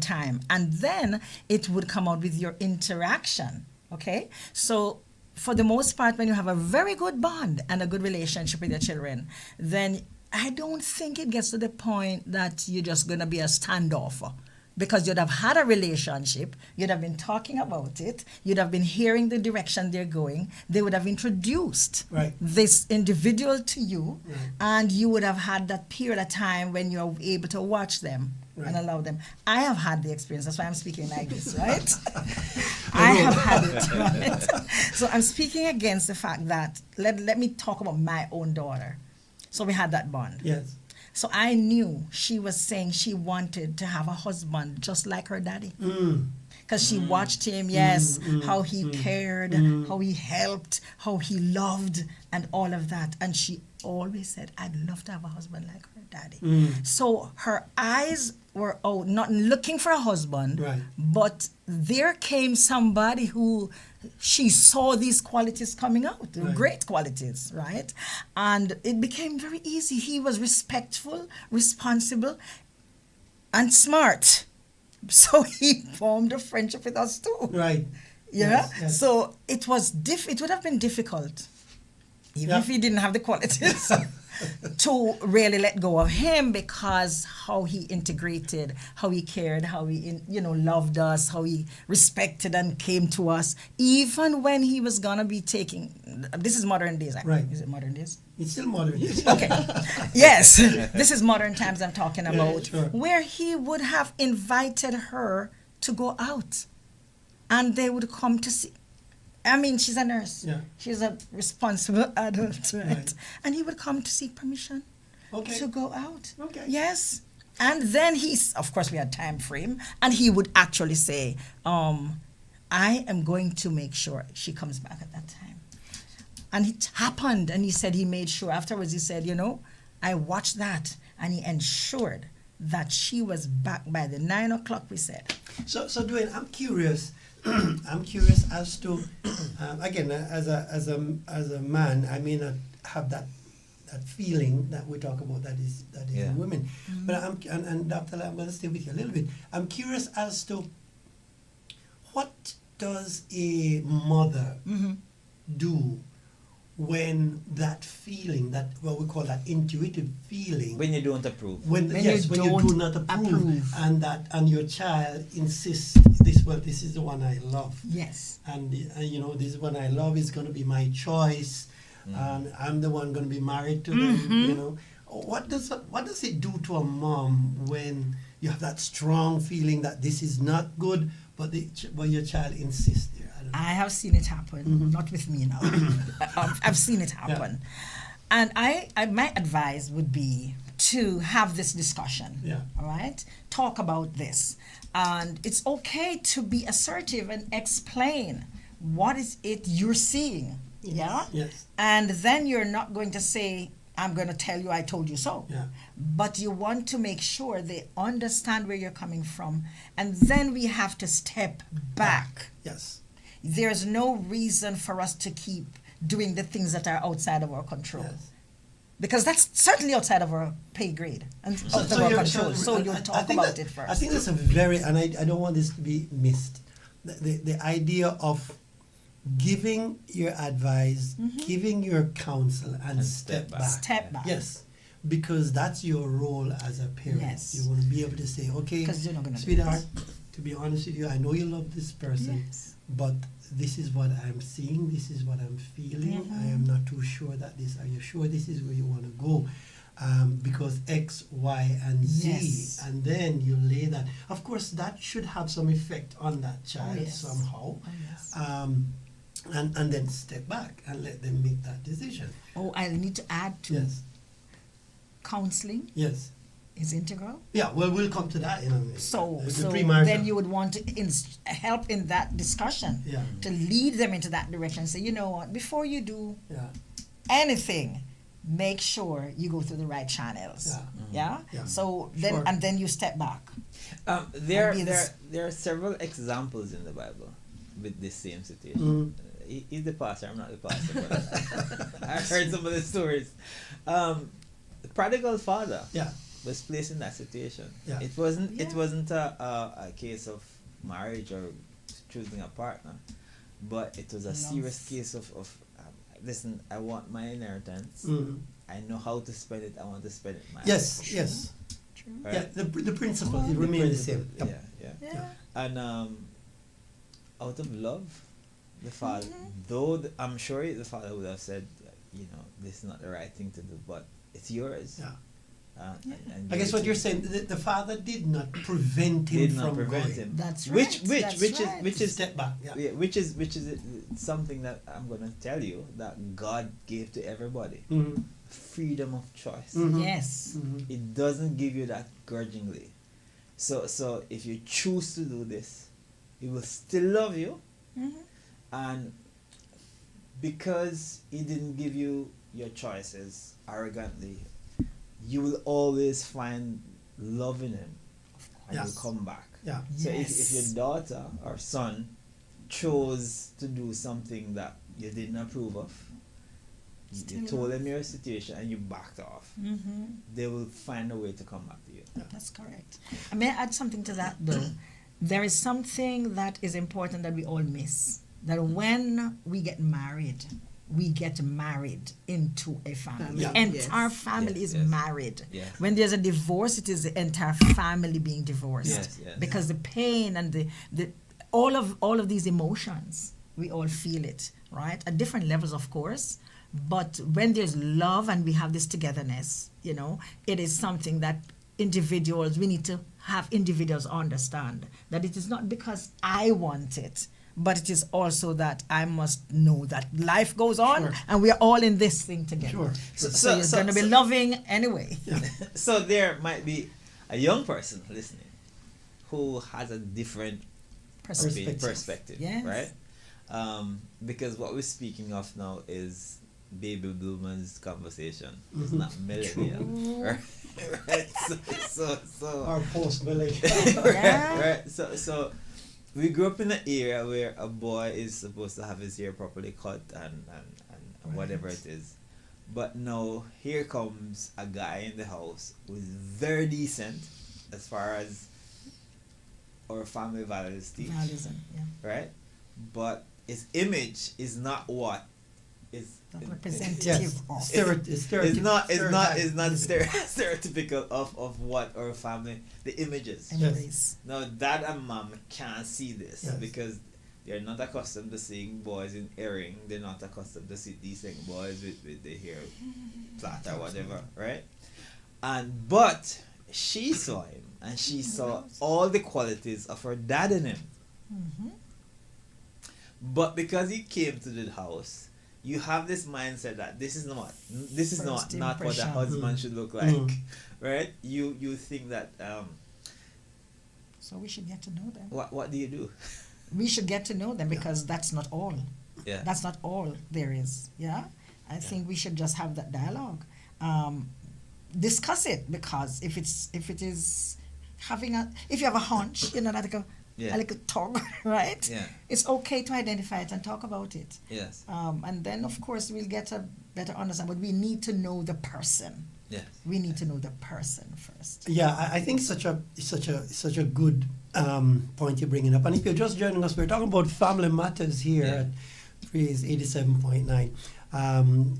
time, and then it would come out with your interaction. Okay, so for the most part, when you have a very good bond and a good relationship with your children, then I don't think it gets to the point that you're just going to be a standoffer. Because you'd have had a relationship, you'd have been talking about it, you'd have been hearing the direction they're going, they would have introduced this individual to you, and you would have had that period of time when you're able to watch them and allow them. I have had the experience, that's why I'm speaking like this, right? I have had it, right? So I'm speaking against the fact that, let me talk about my own daughter. So we had that bond. Yes. So I knew she was saying she wanted to have a husband just like her daddy. Because she watched him, how he cared, how he helped, how he loved, and all of that. And she always said, I'd love to have a husband like her daddy. So her eyes were out, not looking for a husband, but there came somebody who she saw these qualities coming out, great qualities, right? And it became very easy. He was respectful, responsible, and smart. So he formed a friendship with us too. Right. Yeah. Yes. So it was it would have been difficult, even if he didn't have the qualities, to really let go of him, because how he integrated, how he cared, how he loved us, how he respected and came to us, even when he was gonna be taking. This is modern days, right? Is it modern days? It's still modern days. Okay. Yes, this is modern times I'm talking about, where he would have invited her to go out, and they would come to see. I mean, she's a nurse. Yeah. She's a responsible adult, right? And he would come to seek permission to go out. Okay. Yes. And then of course, we had time frame, and he would actually say, I am going to make sure she comes back at that time. And it happened, and he said he made sure. Afterwards, he said, I watched that, and he ensured that she was back by the 9 o'clock, we said. So Dwayne, I'm curious. I'm curious as to, again, as a man, I may not have that feeling that we talk about that is in women. But and Dr. I'm going to stay with you a little bit. I'm curious as to what does a mother do when that feeling, that what we call that intuitive feeling, when you don't approve, when you do not approve, and your child insists this is the one I love, and this one I love is going to be my choice, and I'm the one going to be married to them. What does it do to a mom when you have that strong feeling that this is not good, but your child insists there? I have seen it happen, not with me now. I've seen it happen. And my advice would be to have this discussion, all right? Talk about this. And it's okay to be assertive and explain what is it you're seeing, Yes. And then you're not going to say, I'm going to tell you I told you so. But you want to make sure they understand where you're coming from. And then we have to step back. Yes. There's no reason for us to keep doing the things that are outside of our control. Because that's certainly outside of our pay grade and out of our control. So you'll talk about it first. I think that's a very, and I don't want this to be missed, the idea of giving your advice, giving your counsel, and step back. Step back. Yes. Because that's your role as a parent. Yes. You want to be able to say, okay, sweetheart, to be honest with you, I know you love this person, but this is what I'm seeing, this is what I'm feeling. I am not too sure that are you sure this is where you want to go? Because X, Y, and Z. And then you lay that. Of course, that should have some effect on that child somehow. And then step back and let them make that decision. I need to add to counseling. Yes. Is integral. Yeah, well, we'll come to that. So then you would want to help in that discussion to lead them into that direction and say, you know what, before you do anything, make sure you go through the right channels. So then and then you step back. There are several examples in the Bible with this same situation. He's the pastor, I'm not the pastor, but I heard some of the stories. The prodigal father. was placed in that situation. Yeah. It wasn't a case of marriage or choosing a partner, but it was a serious case of listen, I want my inheritance. I know how to spend it. I want to spend it my way. Yes. True. Right? Yeah, the principle it remains the same. Yep. Yeah. And out of love, the father, though I'm sure the father would have said, this is not the right thing to do, but it's yours. Yeah. And I guess what you're saying, the father did not prevent him from going. That's right. Which is step back. Yeah. Which is something that I'm gonna tell you that God gave to everybody. Freedom of choice. Yes. It doesn't give you that grudgingly. So if you choose to do this, He will still love you, and because He didn't give you your choices arrogantly, you will always find love in Him, and you'll come back. Yeah. So if your daughter or son chose to do something that you didn't approve of, you told them your situation and you backed off, they will find a way to come back to you. Yeah. That's correct. I may add something to that though. There is something that is important that we all miss. That when we get married into a family. Yeah. Entire family is married. Yes. When there's a divorce, it is the entire family being divorced. Yes. Because the pain and the all of these emotions, we all feel it, right? At different levels, of course. But when there's love and we have this togetherness, it is something that we need to have individuals understand that it is not because I want it, but it is also that I must know that life goes on and we are all in this thing together. So you're going to be loving anyway. Yeah. So there might be a young person listening who has a different perspective, Yes. right? Because what we're speaking of now is baby boomers conversation. It's not millennial, right? So Or post-millennial. right. So we grew up in an era where a boy is supposed to have his hair properly cut and whatever it is. But now here comes a guy in the house who is very decent as far as our family values teach. Right? But his image is not what is representative of. It's not stereotypical of what our family, the images. Yes. Now dad and mom can't see this because they're not accustomed to seeing boys in earring. They're not accustomed to see decent boys with the hair flat or whatever, right? But she saw him and she saw all the qualities of her dad in him. But because he came to the house, you have this mindset that this is not what a husband should look like, right? You think that. So we should get to know them. What do you do? We should get to know them because that's not all. Yeah. That's not all there is. Yeah. I think we should just have that dialogue, discuss it, because if you have a hunch, a little tug, right? Yeah. It's okay to identify it and talk about it. Yes. And then of course we'll get a better understanding. But we need to know the person. Yes. We need to know the person first. Yeah, I think such a good point you're bringing up. And if you're just joining us, we're talking about family matters here at Praise 87.9.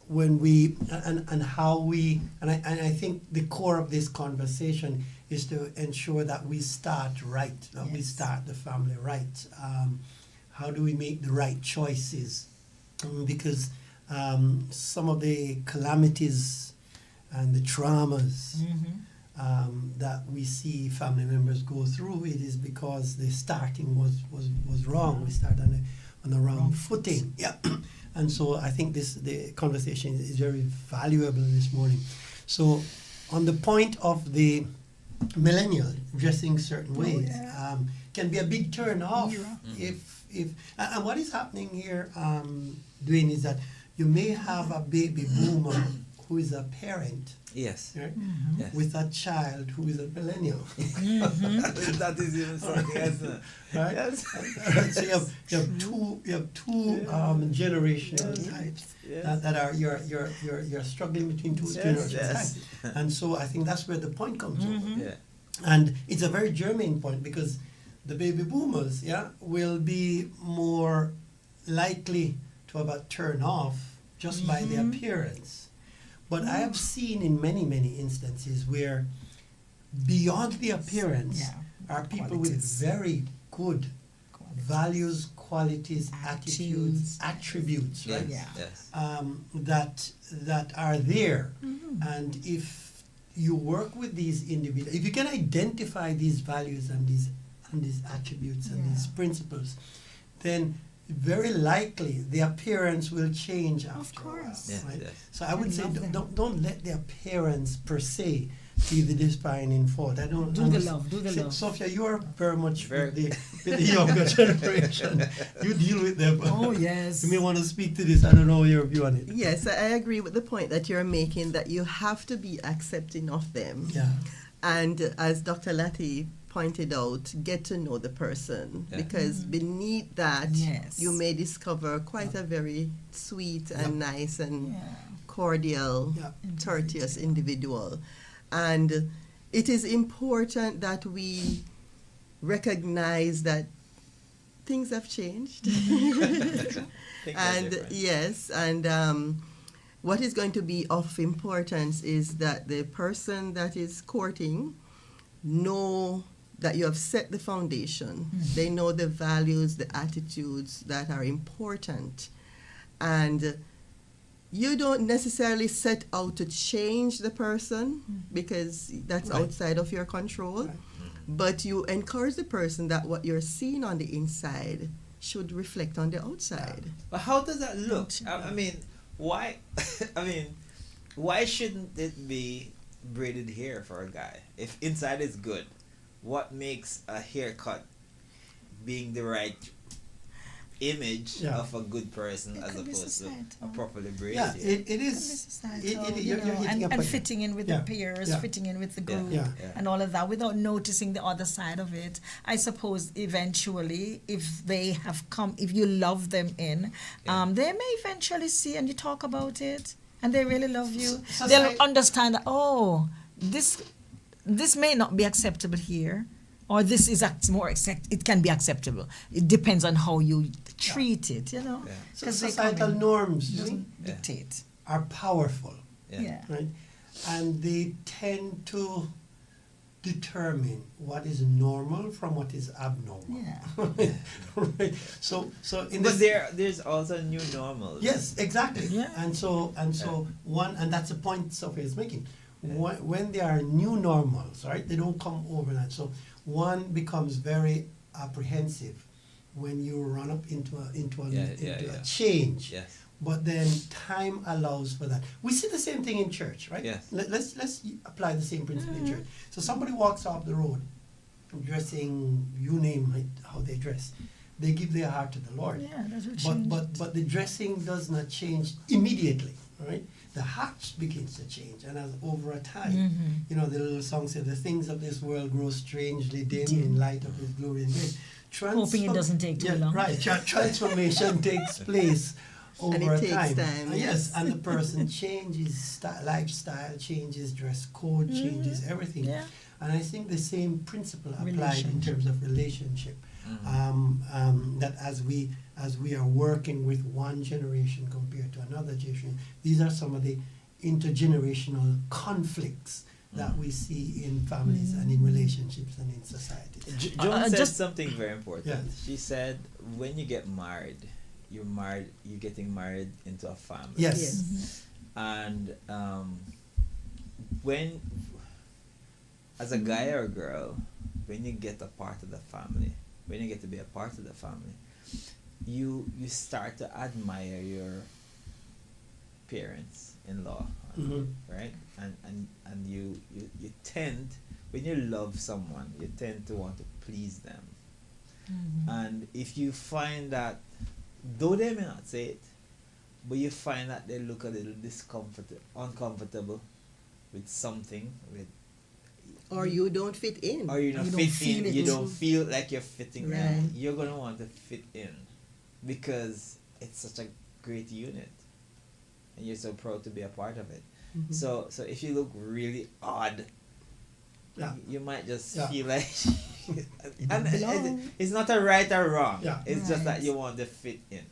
When we and how we and I think the core of this conversation is to ensure that we start right, that we start the family right. How do we make the right choices? Because some of the calamities and the traumas that we see family members go through, it is because the starting was wrong. We started on the wrong footing. Yeah. And so I think the conversation is very valuable this morning. So on the point of the millennial dressing certain ways can be a big turn off if and what is happening here, Dwayne, is that you may have a baby boomer who is a parent, Yes. right, Yes. with a child who is a millennial, That is even something else. right? Yes. Right, so you have two generational types Yes. that are you're struggling between two Yes, generational yes. types, and so I think that's where the point comes over. Yeah. And it's a very germane point because the baby boomers, will be more likely to have a turn off just by the appearance. But I have seen in many, many instances where beyond the appearance are people with Qualities. very good values, qualities, attitudes, attributes, right? Yes. Yeah. Yes. That are there. And if you work with these individuals, if you can identify these values and these attributes and these principles, then very likely the appearance will change after a while, course. Yes, right? yes. So I would I say love them. don't let the appearance per se be the defining fault. I don't Do the love, do the love. Sophia, you are very much Very- with the younger generation. You deal with them. Oh, yes. You may want to speak to this. I don't know your view on it. Yes, I agree with the point that you're making, that you have to be accepting of them. Yeah. And as Dr. Lati pointed out, get to know the person, Yeah. because beneath that, Yes. you may discover quite a very sweet and nice and Yeah. cordial, Yeah. courteous individual. And it is important that we recognize that things have changed. Things are And different. yes, and what is going to be of importance is that the person that is courting know that you have set the foundation. They know the values, the attitudes that are important. And you don't necessarily set out to change the person, because that's Right. outside of your control. Right. But you encourage the person that what you're seeing on the inside should reflect on the outside. But how does that look? I mean, why? I mean, why shouldn't it be braided hair for a guy if inside is good? What makes a haircut being the right image Yeah. of a good person It as could be opposed to societal. a properly braided Yeah, hair? it is. Societal, you're hitting a and point. fitting in with Yeah, the peers, yeah. fitting in with the Yeah, group, yeah. and all of that, without noticing the other side of it. I suppose eventually, if they have come, if you love them in, they may eventually see, and you talk about it, and they really love you. So- They'll understand that, oh, this may not be acceptable here, or this is it can be acceptable. It depends on how you treat it, you know. Yeah. So 'Cause they societal come in, norms, you see, doesn't Yeah. dictate. are powerful, Yeah. right? And they tend to determine what is normal from what is abnormal. Yeah. Right. So in But this, there's also new normals. yes, exactly. Yeah. And so and that's the point Sophia is making. When there are new normals, right? They don't come overnight. So one becomes very apprehensive when you run up into a change. Yes. But then time allows for that. We see the same thing in church, right? Yes. Let's apply the same principle in church. So somebody walks off the road, dressing, you name it, how they dress. They give their heart to the Lord. Yeah, that will change. But the dressing does not change immediately, right? The heart begins to change, and as over a time, you know, the little song said, "The things of this world grow strangely dim in light of His glory and grace." Hoping it doesn't take too long. Right, transformation takes place over And it a takes time. time, Yes, and the person changes lifestyle, changes dress code, changes everything. Yeah. And I think the same principle applied in Relationship. terms of relationship. That as we are working with one generation compared to another generation, these are some of the intergenerational conflicts that we see in families and in relationships and in society. Joan said just- something very important. Yeah. She said, when you get married, you're getting married into a family. Yes. And when, as a guy or a girl, when you get a part of the family, when you get to be a part of the family, you start to admire your parents-in-law, right? And you tend, when you love someone, you tend to want to please them. And if you find that, though they may not say it, but you find that they look a little uncomfortable with something, Or you don't fit in. or you don't You don't fit feel in, it. you don't feel like you're fitting Right. in. You're gonna want to fit in because it's such a great unit, and you're so proud to be a part of it. Mhm. So if you look really odd, Yeah. you might just Yeah. feel like, and belong. it's not a right or wrong. Yeah. It's just that Right. you want to fit in.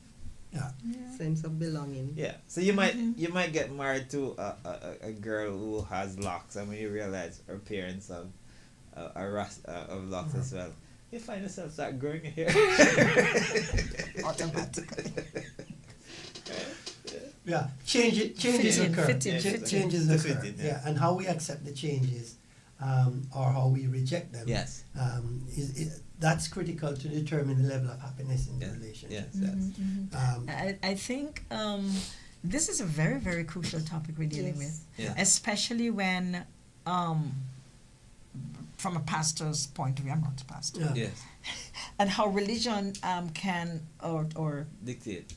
Yeah. Sense of belonging. Yeah. So you might get married to a girl who has locks, and when you realize her parents have of locks as well, you find yourself start growing your hair. Automatically. Yeah, changes Fit in, occur. fit in, Cha- fit in. changes To occur. fit in, yeah. Yeah, and how we accept the changes, or how we reject them. Yes. That's critical to determine the level of happiness in the Yes. relationship. Yes. I think this is a very, very crucial topic we're dealing Yes. with, Yeah. especially when, from a pastor's point of view, I'm not a pastor, Yeah. Yes. and how religion can or Dictate.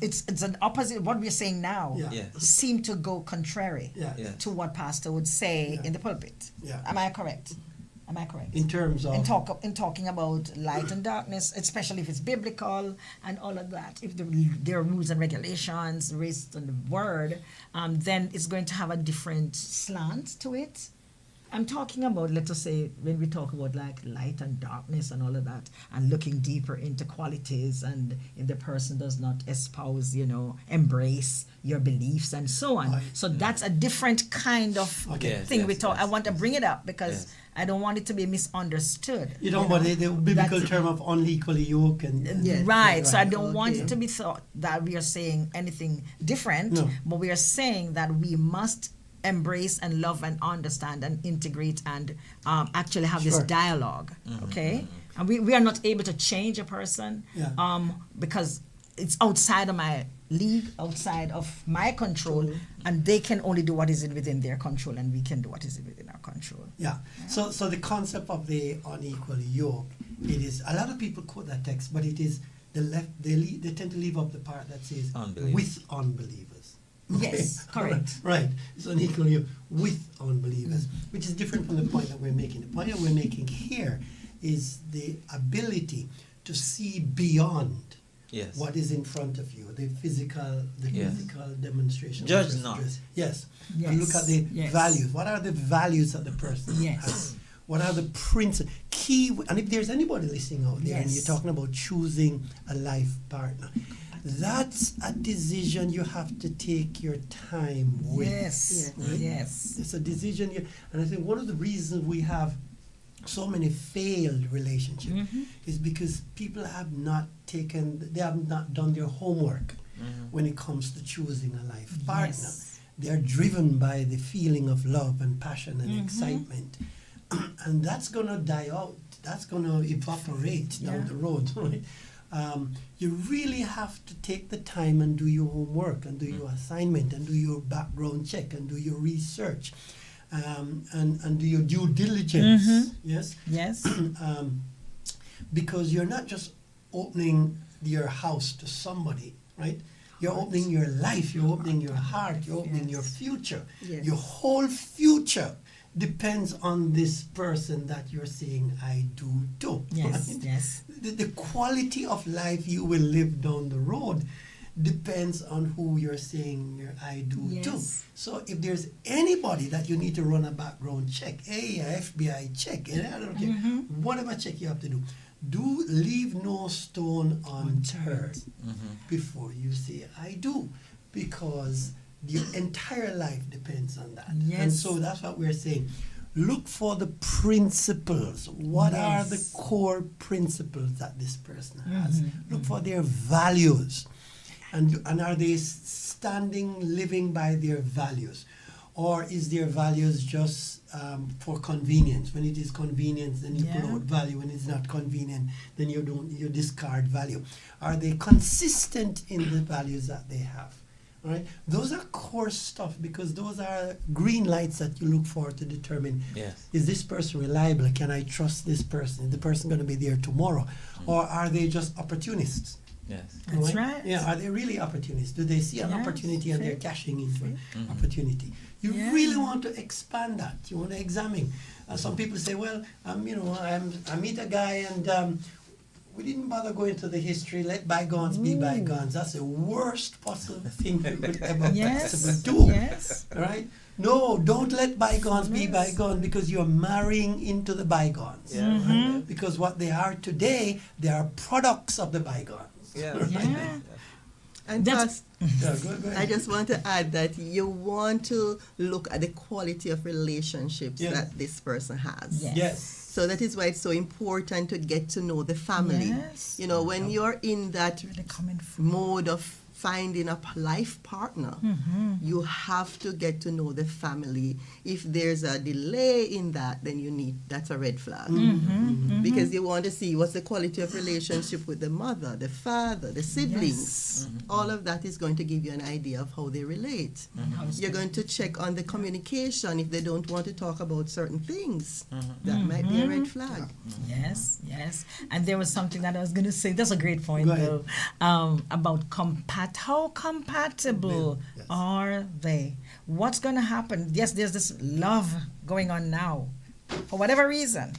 it's an opposite what we're saying now. Yeah. Yes. Seem to go contrary Yeah. Yeah. to what pastor would say Yeah. in the pulpit. Yeah. Am I correct? Am I correct? In terms of in talking about light and darkness, especially if it's biblical and all of that, if there are rules and regulations based on the word, then it's going to have a different slant to it. I'm talking about, let us say, when we talk about like light and darkness and all of that, and looking deeper into qualities, and if the person does not espouse, embrace your beliefs and so on. Right. So that's a different kind of Okay. Yes, thing yes, we talk. I yes, want to bring it up because Yes. I don't want it to be misunderstood. you know, but the biblical That's- term of unequally yoked and Yes. Right, so I right. don't want Okay. it to be thought that we are saying anything different, No. but we are saying that we must embrace and love and understand and integrate and actually have this Sure. dialogue, okay? And we are not able to change a person Yeah. because it's outside of my league, outside of my control, and they can only do what is within their control, and we can do what is within our control. Yeah. So the concept of the unequally yoked, it is, a lot of people quote that text, but it is they tend to leave up the part that says Unbelievers. with unbelievers. Yes, correct. Right. It's unequally yoked with unbelievers, which is different from the point that we're making. The point that we're making here is the ability to see beyond Yes. what is in front of you, the physical Yes. demonstration. Judge of the not. dress. Yes. Yes. And look at the Yes. values. What are the values that the person Yes. has? What are the key? And if there's anybody listening out there, and Yes. you're talking about choosing a life partner, that's a decision you have to take your time with. Yes, Right? yes. It's a decision and I think one of the reasons we have so many failed relationships Mm-hmm. is because people have not done their homework when it comes to choosing a life partner. Yes. They're driven by the feeling of love and passion and Mm-hmm. excitement. And that's going to die out. That's going to evaporate down Yeah. the road, right? You really have to take the time and do your homework and do your assignment and do your background check and do your research and do your due diligence. Mhm. Yes? Yes. Because you're not just opening your house to somebody, right? You're opening your life, you're opening your heart, you're opening your future. Yes. Your whole future depends on this person that you're saying I do to. Yes, right? yes. The quality of life you will live down the road depends on who you're saying your I do to. Yes. So if there's anybody that you need to run a background check, a FBI check, I don't care, whatever check you have to do leave no stone unturned before you say I do, because your entire life depends on that. And Yes. so that's what we're saying. Look for the principles. What are the Yes. core principles that this person has? Look for their values. And are they standing, living by their values? Or is their values just for convenience? When it is convenience, then you put Yeah. out value. When it's not convenient, then you discard value. Are they consistent in the values that they have? All right? Those are core stuff, because those are green lights that you look for to determine, Yes. is this person reliable? Can I trust this person? Is the person going to be there tomorrow? Or are they just opportunists? Yes. That's right. Yeah, are they really opportunists? Do they see an Yes, opportunity and they're see? cashing into an Mhm. opportunity? You Yeah. really want to expand that. You want to examine. Some people say, well, I meet a guy and we didn't bother going to the history. Let bygones be bygones. That's the worst possible thing we could ever Yes. possibly do. Yes. Right? No, don't let bygones be Yes. bygones because you're marrying into the bygones. Yeah. Right? Because what they are today, they are products of the bygones. Yeah. Yeah. And That's- plus, Yeah, go ahead. I just want to add that you want to look at the quality of relationships Yeah. that this person has. Yes. Yes. So that is why it's so important to get to know the family. Yes. You know, when you're in that Really coming from. mode of finding a life partner, Mm-hmm. you have to get to know the family. If there's a delay in that, then that's a red flag. Mm-hmm. Because you want to see what's the quality of relationship with the mother, the father, the siblings. Yes. All of that is going to give you an idea of how they relate. How it's You're going to check on the communication if they don't want to talk about certain things. That might be a red flag. Yes, yes. And there was something that I was going to say. That's a great point, Go ahead. though. About how compatible Yes. are they? What's going to happen? Yes, there's this love going on now. For whatever reason,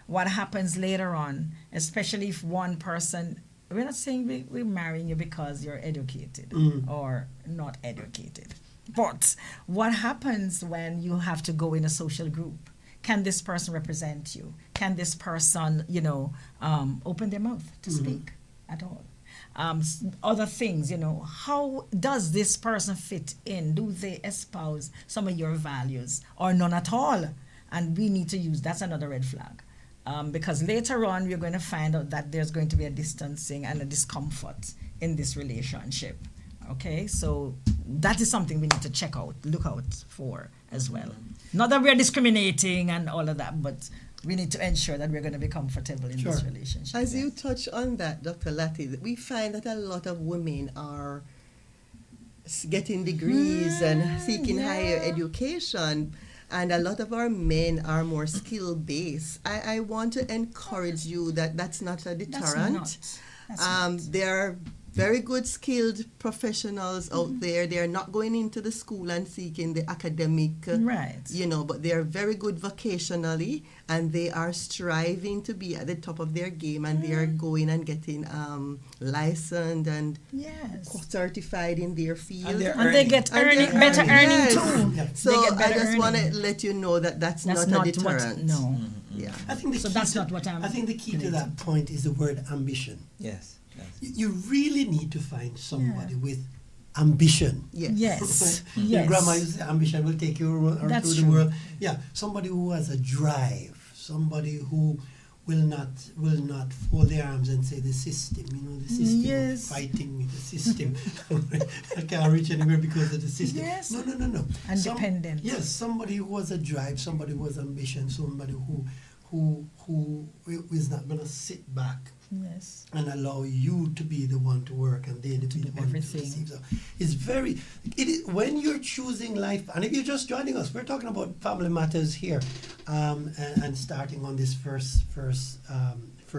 what happens later on, especially if one person, we're not saying we're marrying you because you're educated or not educated. But what happens when you have to go in a social group? Can this person represent you? Can this person, open their mouth to speak at all? Other things, how does this person fit in? Do they espouse some of your values or none at all? And we need to that's another red flag. Because later on, we're going to find out that there's going to be a distancing and a discomfort in this relationship. Okay, so that is something we need to look out for as well. Not that we're discriminating and all of that, but we need to ensure that we're going to be comfortable in this Sure. relationship. As you touch on that, Dr. Latti, we find that a lot of women are getting degrees and seeking higher education, and a lot of our men are more skill-based. I want to encourage you that that's not a deterrent. There are very good skilled professionals out there. They're not going into the school and seeking the academic, Right. But they're very good vocationally, and they are striving to be at the top of their game, and they are going and getting licensed and Yes. certified in their field. And they get And earning, they're better earning yes. too. Yeah. So They get I better just want to earning. let you know that that's That's not not a deterrent. what, no. Yeah. I think the So key that's to- not what I'm I think the key to relating that point is the word ambition. Yes. Yes. You really need to find somebody with ambition. Yes. Yes. Your Yes. grandma used to say ambition will take you That's through the true. world. Yeah, somebody who has a drive, somebody who will not fold their arms and say the system, the system Yes. fighting with the system. I can't reach anywhere because of the system. Yes. No. And dependent. Yes, somebody who has a drive, somebody who has ambition, somebody who is not going to sit back Yes. and allow you to be the one to work and they to be the one everything. to receive. So it is when you're choosing life, and if you're just joining us, we're talking about family matters here, and starting on this first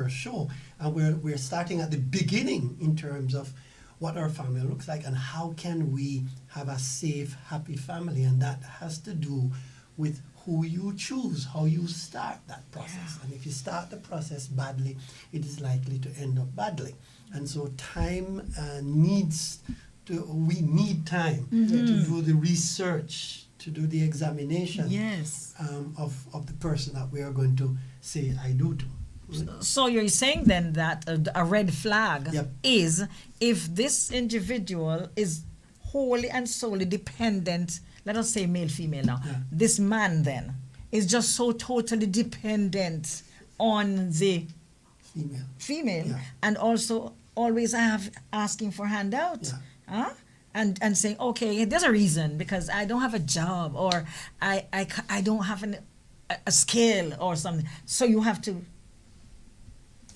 show, and we're starting at the beginning in terms of what our family looks like and how can we have a safe, happy family, and that has to do with who you choose, how you start that process. And if you start the process badly, it is likely to end up badly. And so we need time to do the research, to do the examination Yes. of the person that we are going to say I do to. So you're saying then that a red flag Yep. is if this individual is wholly and solely dependent, let us say male, female now. Yeah. This man then is just so totally dependent on the female Yeah. and also always asking for handout. Yeah. Huh? And saying, okay, there's a reason because I don't have a job or I don't have a skill or something. So you have to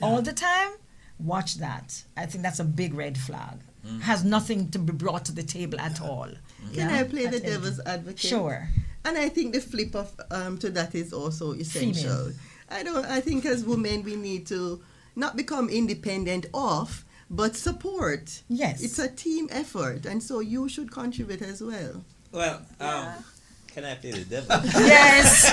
all the time watch that. I think that's a big red flag. Has nothing to be brought to the table at all. Can Yeah? I play the At devil's anything. advocate? Sure. And I think the flip of to that is also essential. I think as women we need to not become independent of, but support. Yes. It's a team effort, and so you should contribute as well. Well, can I play the devil? Yes.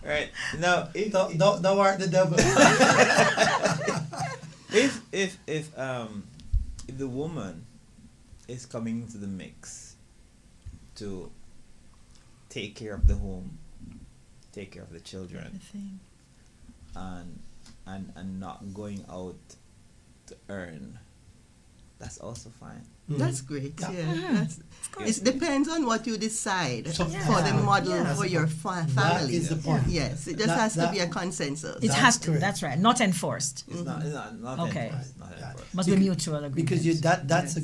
Right now, Thou art the devil. if the woman is coming into the mix to take care of the home, take care of the children, and not going out to earn, that's also fine. That's great. Yeah. Yeah. It depends on what you decide So- for the model Yeah. for your That family. is the point. Yes, it just has to be a consensus. It has to. correct. That's right. Not enforced. It's not Okay. enforced, not Yeah. enforced. Must be mutual agreement. Because that's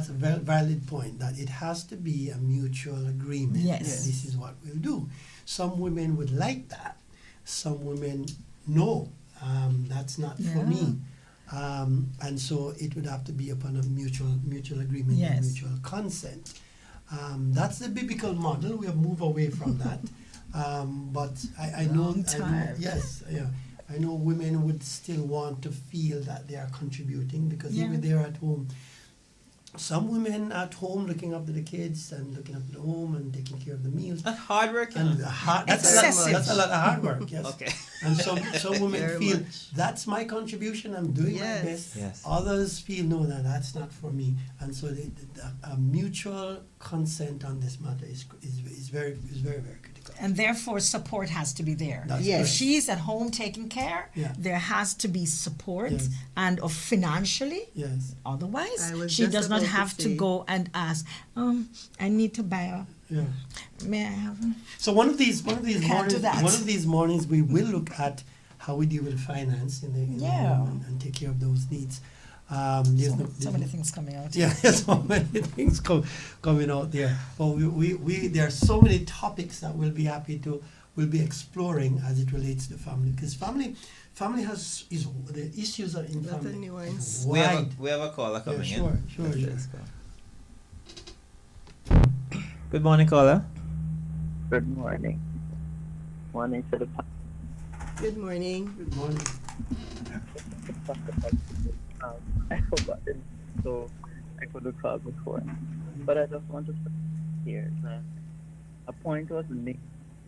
a very valid point, that it has to be a mutual agreement. Yes. that this is what we'll do. Some women would like that. Some women, no, that's not for Yeah. me. And so it would have to be upon a mutual agreement Yes. and mutual consent. That's the biblical model. We have moved away from that. But I know, time. yes, yeah. I know women would still want to feel that they are contributing, because Yeah. even they're at home. Some women at home looking after the kids and looking after the home and taking care of the meals. That's hard work. And Excessive. that's a lot of hard work, yes. Okay. And some women Very feel much. that's my contribution, I'm doing Yes. my best. Yes. Others feel no, that's not for me. And so a mutual consent on this matter is very critical. And therefore, support has to be there. That's Yes. If correct. she's at home taking care, Yeah. there has to be support, Yes. and of financially. Yes. Otherwise, I was she just does not about to have to say- go and ask, I need to buy a, Yeah. may I have? So one of these Can't do mornings, that. we will look at how we deal with finance in the Yeah. home and take care of those needs. There's So many things coming out. Yeah, there's so many things coming out there. But we there are so many topics that we'll be exploring as it relates to family, because family is the issues are in Not family. only ones. Wide. We have a caller coming sure, in. sure, Let's sure. go. Good morning, caller. Good morning. Morning to the Good morning. Good morning. I forgot it, so I couldn't call before. But I just want to say here that a point was made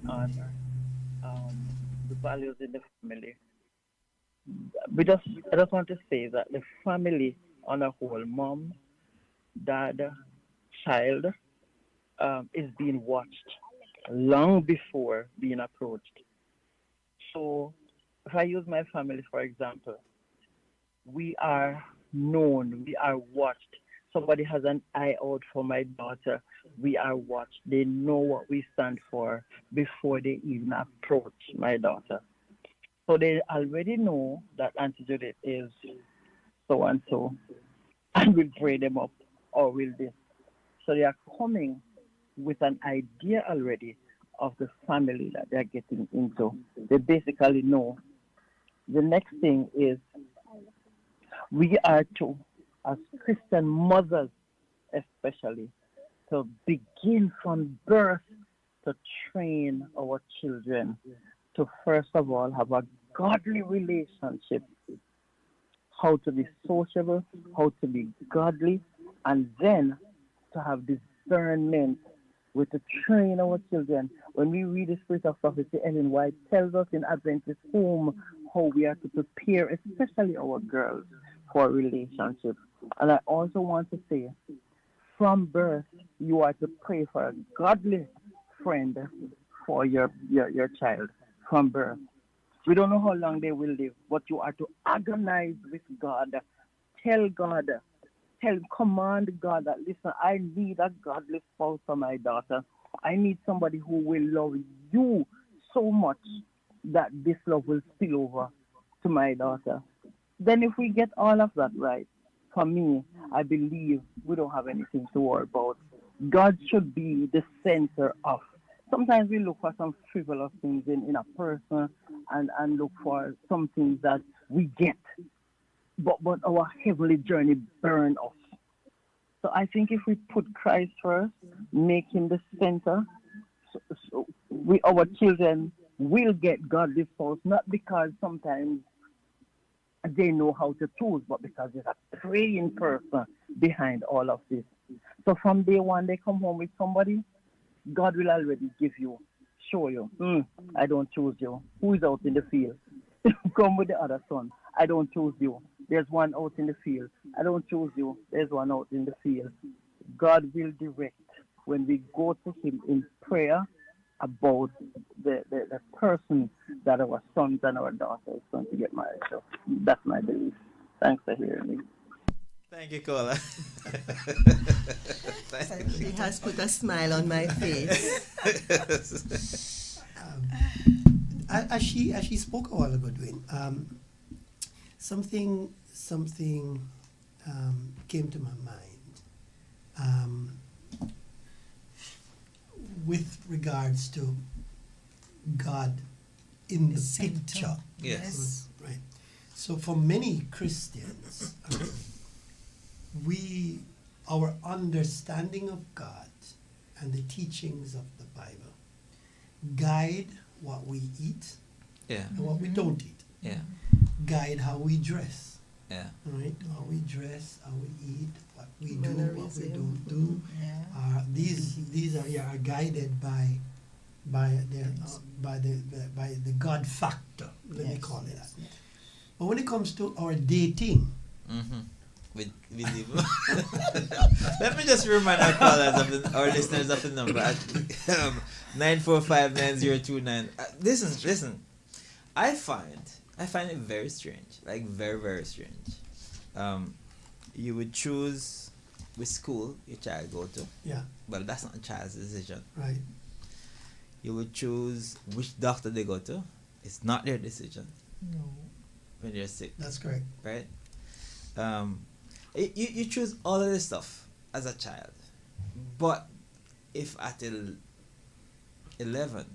on the values in the family. I just want to say that the family on a whole, mom, dad, child, is being watched long before being approached. So if I use my family, for example, we are known, we are watched. Somebody has an eye out for my daughter, we are watched. They know what we stand for before they even approach my daughter. So they already know that Auntie Judith is so and so, and will pray them up or will this. So they are coming with an idea already of the family that they're getting into. They basically know. The next thing is we are to, as Christian mothers especially, to begin from birth to train our children to first of all have a godly relationship, how to be sociable, how to be godly, and then to have discernment with to train our children. When we read the Spirit of Prophecy, Ellen White tells us in Adventist home how we are to prepare, especially our girls, for a relationship. And I also want to say, from birth, you are to pray for a godly friend for your child from birth. We don't know how long they will live, but you are to agonize with God. Tell God, command God that, listen, I need a godly spouse for my daughter. I need somebody who will love you so much that this love will spill over to my daughter. Then if we get all of that right, for me, I believe we don't have anything to worry about. God should be the center of. Sometimes we look for some frivolous things in a person and look for some things that we get. But our heavenly journey burn us. So I think if we put Christ first, make him the center, so our children will get godly spouse, not because sometimes they know how to choose, but because there's a praying person behind all of this. So from day one, they come home with somebody, God will already show you, I don't choose you. Who is out in the field? Come with the other son. I don't choose you. There's one out in the field. I don't choose you. There's one out in the field. God will direct when we go to him in prayer about the person that our sons and our daughters is going to get married. So that's my belief. Thanks for hearing me. Thank you, Kola. He has put a smile on my face. As she spoke a while ago, Dwayne, something came to my mind with regards to God in the picture. Yes. Right. So for many Christians, our understanding of God and the teachings of the Bible guide what we eat and what we don't eat. Yeah. Guide how we dress. Yeah. Right? How we dress, how we eat, what we do, what we Mannerism. don't do. Yeah. These are guided by the God factor. Let me call it that. But when it comes to our dating, With let me just remind our callers our listeners of the number at 945-9029. Listen. I find it very strange, like very, very strange. You would choose which school your child go to. yeah, Well, that's not a child's decision. right, You would choose which doctor they go to. It's not their decision No. when you're sick, that's correct. right? You choose all of this stuff as a child, but if at 11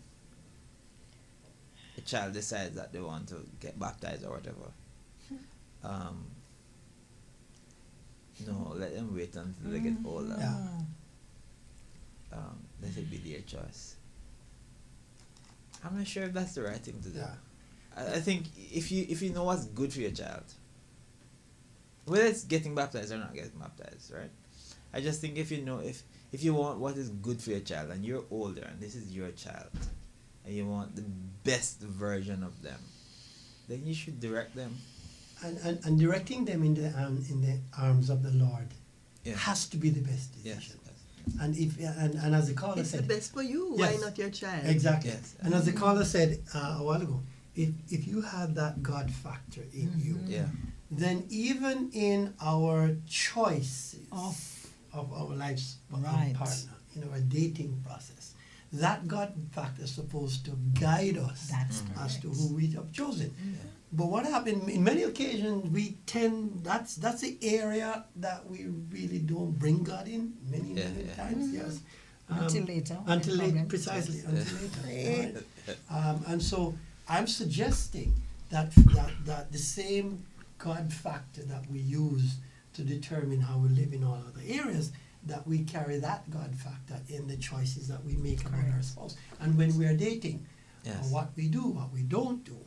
a child decides that they want to get baptized or whatever, no, let them wait until they get older. Yeah. Let it be their choice. I'm not sure if that's the right thing to do. Yeah. I think if you know what's good for your child, whether it's getting baptized or not getting baptized, right? I just think if you want what is good for your child and you're older and this is your child and you want the best version of them, then you should direct them. And directing them in the arms of the Lord Yeah. has to be the best decision. Yes. And and as the caller It's the said, best for you. Yes. Why not your child? exactly. Yes. And as the caller said a while ago, if you have that God factor in you, Yeah. then even in our choices Of our life's Right. partner, in our dating process, that God factor is supposed to guide us That's as to correct. who we have chosen. But what happened in many occasions, that's the area that we really don't bring God in many times. Yes, Until later. Until No late, problem. precisely Yes. until later. Right? And so I'm suggesting that the same God factor that we use to determine how we live in all other areas, that we carry that God factor in the choices that we make about our spouse. And when we are dating, Yes. what we do, what we don't do,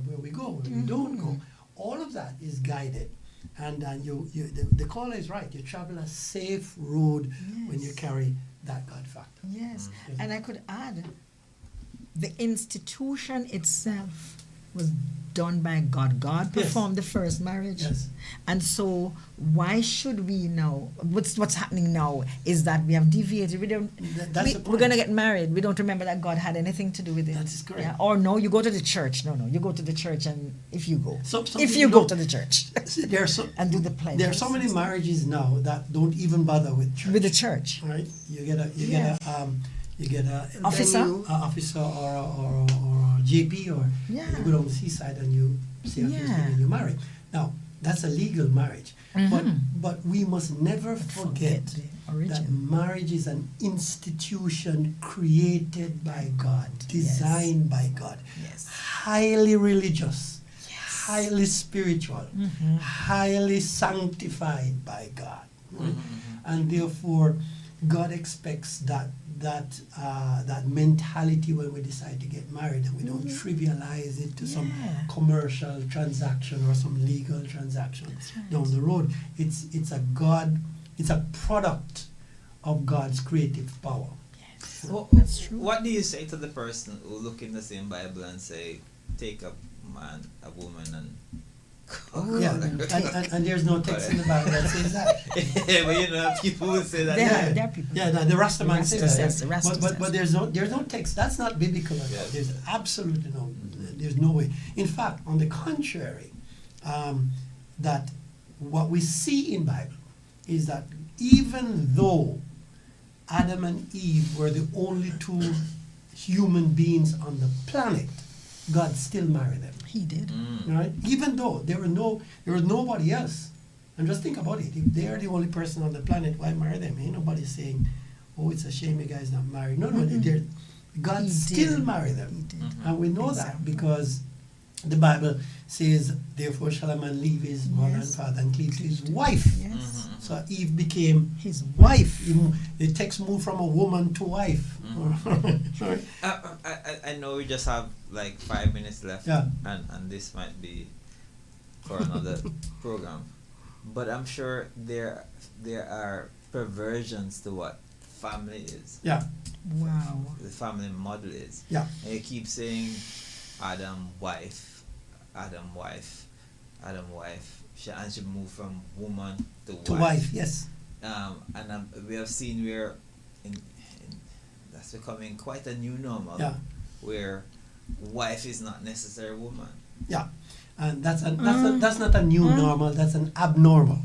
where we go, where we don't go, all of that is guided. And the caller is right. You travel a safe road when you carry that God factor. Yes. Yes. And I could add, the institution itself was done by God. God Yes. performed the first marriage. Yes. And so why should we now, what's happening now is that we have deviated. We don't, That's the we're point. going to get married. We don't remember that God had anything to do with it. That is correct. Yeah? Or no, you go to the church. No, you go to the church, and if you go. Some if people you go don't- to the church There are so and do the pledges. there are so many marriages now that don't even bother with church. With the church. Right? You get a Officer? a officer or a JP or Yeah. you go down the seaside and you say a few Yeah. things and you marry. Now that's a legal marriage, but we must never forget the that origin. marriage is an institution created by God, designed by God, Yes. highly religious, highly spiritual, highly sanctified by God. Right? And therefore, God expects that mentality when we decide to get married, and we don't trivialize it to some commercial transaction or some legal transaction down the road. It's a product of God's creative power. Yes. Well, That's true. what do you say to the person who look in the same Bible and say, take a man, a woman, and Yeah, and there's no text in the Bible that says that. yeah, but you know, people would say that. There are people. Yeah, the Rastaman Rasta says says, that. the Rasta But says. there's no text. That's not biblical at all. Yes. There's absolutely there's no way. In fact, on the contrary, that what we see in Bible is that even though Adam and Eve were the only two human beings on the planet, God still married them. He did. Right? Even though there was nobody else. And just think about it. If they are the only person on the planet, why marry them? Ain't nobody saying, oh, it's a shame you guys not married. No, God He still did. married He them. did. And we know that Exactly. because the Bible says, therefore shall a man leave his mother and Yes. father and cleave to his wife. Yes. So Eve became His wife. The text moved from a woman to wife. Right? I know we just have like 5 minutes left, Yeah. and this might be for another program, but I'm sure there are perversions to what family is, Yeah. Wow. the family model is. Yeah. And you keep saying Adam wife, and she moved from woman To wife, yes. And we have seen where in that's becoming quite a new normal, Yeah. where wife is not necessarily woman. Yeah. And that's not a new normal, that's an abnormal.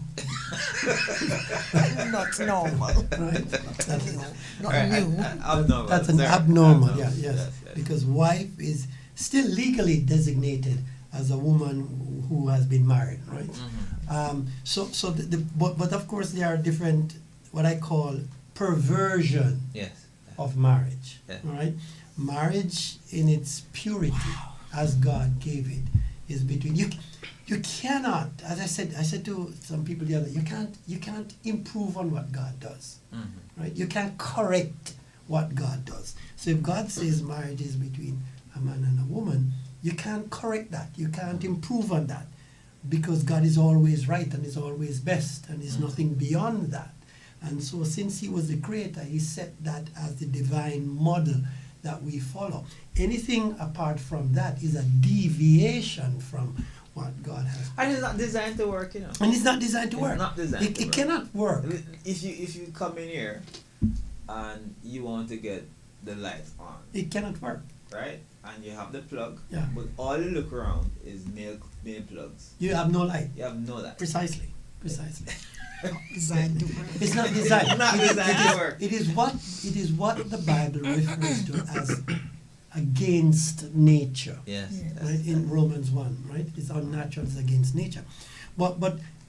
Not normal. Right? That is, Not Right, new. abnormal. that's an sorry, abnormal, yes. yes. Because wife is still legally designated as a woman who has been married, right? But of course there are different, what I call perversion Yes. of marriage, Yeah. right? Marriage in its purity, as God gave it, is between you cannot, as I said to some people the other, you can't improve on what God does, right? You can't correct what God does. So if God says marriage is between a man and a woman, you can't correct that. You can't improve on that, because God is always right and is always best and is nothing beyond that. And so since he was the creator, he set that as the divine model that we follow. Anything apart from that is a deviation from what God has. And it's not designed to work, you know. And it's not designed to It's work. not designed to It work. cannot work. If you come in here and you want to get the lights on, It cannot work. right? And you have the plug, Yeah. but all you look around is male plugs. You have no light. You have no light. Precisely. Designed to work. It's not designed. Not designed to work. It is what the Bible refers to as against nature. Yes. Yeah. yes, Right, yes. in Romans 1, right? It's unnatural, it's against nature. But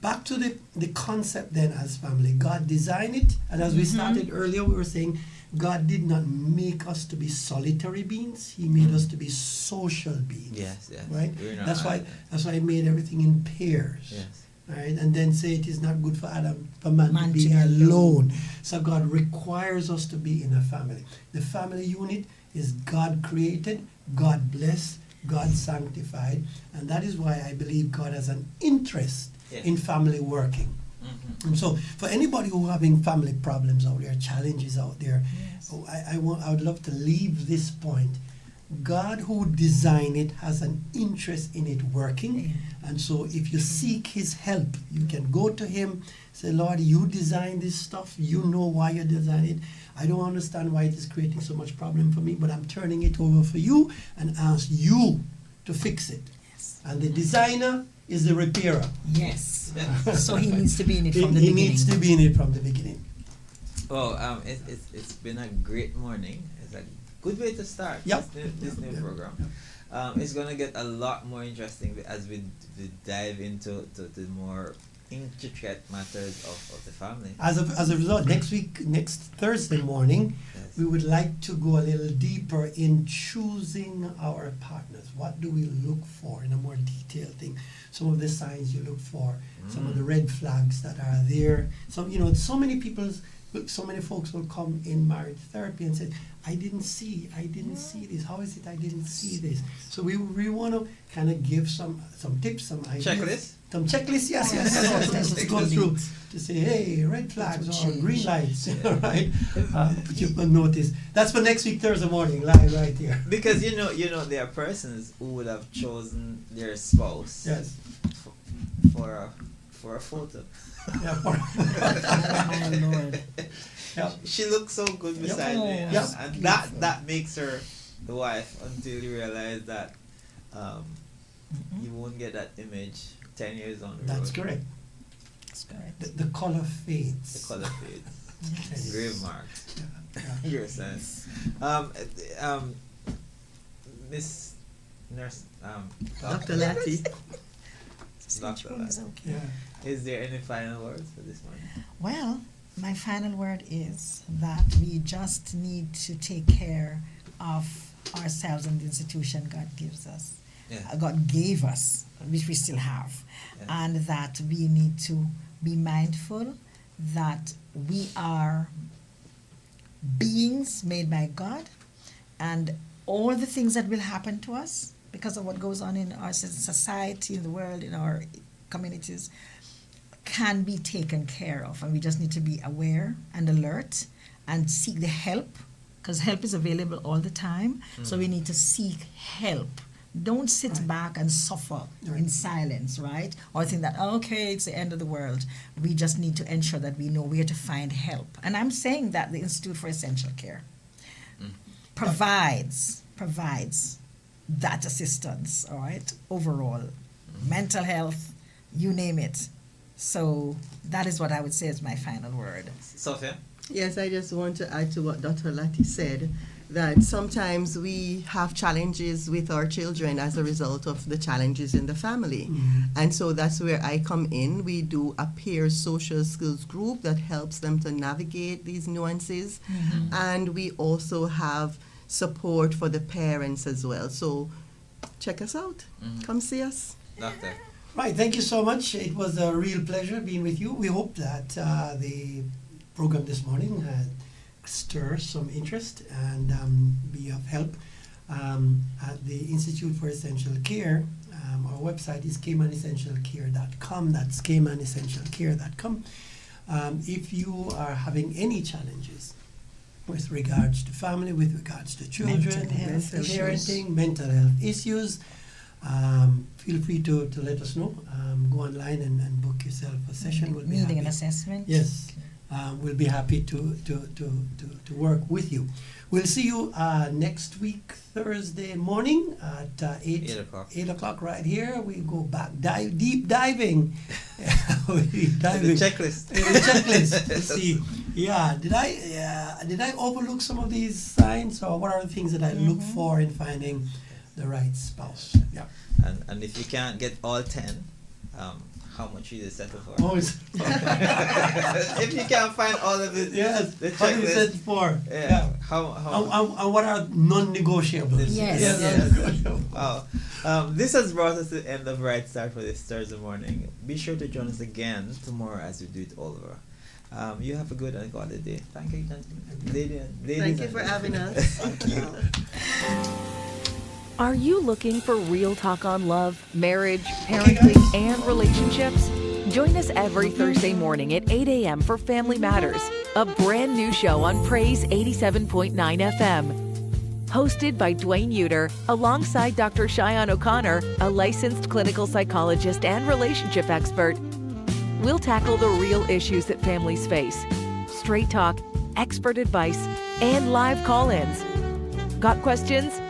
back to the concept then as family. God designed it, and as we started earlier, we were saying God did not make us to be solitary beings. He made us to be social beings. Yes, yes. Right? We're not That's why island. He made everything in pairs. Yes. Right? And then say it is not good for man to be alone. alone. So God requires us to be in a family. The family unit is God created, God blessed, God sanctified, and that is why I believe God has an interest Yes. in family working. And so for anybody who having family problems out there, challenges out there, Yes. I would love to leave this point. God who designed it has an interest in it working. And so if you seek his help, you can go to him, say, Lord, you designed this stuff. You know why you designed it. I don't understand why it is creating so much problem for me, but I'm turning it over for you and ask you to fix it. Yes. And the designer is the repairer. Yes. So he needs to be in it from the He beginning. needs to be in it from the beginning. Well, it's been a great morning. It's a good way to start Yep. this new Yep. program. It's gonna get a lot more interesting as we dive into the more intricate matters of the family. As a result, next Thursday morning, Yes. we would like to go a little deeper in choosing our partners. What do we look for in a more detailed thing? Some of the signs you look for, some of the red flags that are there. So many people so many folks will come in marriage therapy and say, I didn't see this. How is it I didn't see this? So we want to kind of give some tips, some ideas. Checklist? Some checklists, yes. Let's go through to say, hey, red flags or green lights, right? Put you on notice. That's for next week, Thursday morning, live right here. Because you know there are persons who would have chosen their spouse Yes. for a photo. Yeah, Oh, Lord. yeah. She looks so good beside me, Yeah. and that makes her the wife until you realize that you won't get that image 10 years on the road. That's correct. That's correct. The color fades. The color fades. Yes. Grave mark. Yeah. Your sense. Miss Nurse, Dr. Lati. Dr. Which one is Lati. okay? Yeah. Is there any final words for this one? Well, my final word is that we just need to take care of ourselves and the institution God gives us. Yeah. God gave us, which we still have. Yeah. And that we need to be mindful that we are beings made by God, and all the things that will happen to us because of what goes on in our society, in the world, in our communities, can be taken care of. And we just need to be aware and alert and seek the help, because help is available all the time. So we need to seek help. Don't sit Right. back and suffer Right. in silence, right? Or think that, okay, it's the end of the world. We just need to ensure that we know where to find help. And I'm saying that the Institute for Essential Care provides that assistance, all right, overall, mental health, you name it. So that is what I would say is my final word. Sophia? Yes, I just want to add to what Dr. Lati said, that sometimes we have challenges with our children as a result of the challenges in the family. And so that's where I come in. We do a peer social skills group that helps them to navigate these nuances. And we also have support for the parents as well. So check us out. Come see us. Doctor? Right, thank you so much. It was a real pleasure being with you. We hope that the program this morning had stir some interest and be of help. At the Institute for Essential Care, our website is caymanessentialcare.com. That's caymanessentialcare.com. If you are having any challenges with regards to family, with regards to children, Mental health parenting, mental health issues, feel free to let us know. Go online and book yourself a session. We'll be Needing an happy. assessment? Yes, we'll be happy to work with you. We'll see you next week, Thursday morning at 8 o'clock. 8 o'clock right here. We go back, deep diving. The checklist. The checklist. Let's see. Yeah, did I overlook some of these signs, or what are the things that I look for in finding the right spouse? Yeah. And if you can't get all 10, how much you settle for? Oh, If you can't find all of it, yes. the What is checklist. it for? Yeah. How? And what are non-negotiables? Yes. Wow. This has brought us to the end of Right Start for this Thursday morning. Be sure to join us again tomorrow as we do it all over. You have a good and godly day. Thank you, gentlemen. Ladies Thank you and for gentlemen. having us. Thank you. Are you looking for real talk on love, marriage, parenting, and relationships? Join us every Thursday morning at 8 a.m. for Family Matters, a brand new show on Praise 87.9 FM. Hosted by Dwayne Uter, alongside Dr. Cheyenne O'Connor, a licensed clinical psychologist and relationship expert. We'll tackle the real issues that families face. Straight talk, expert advice, and live call-ins. Got questions?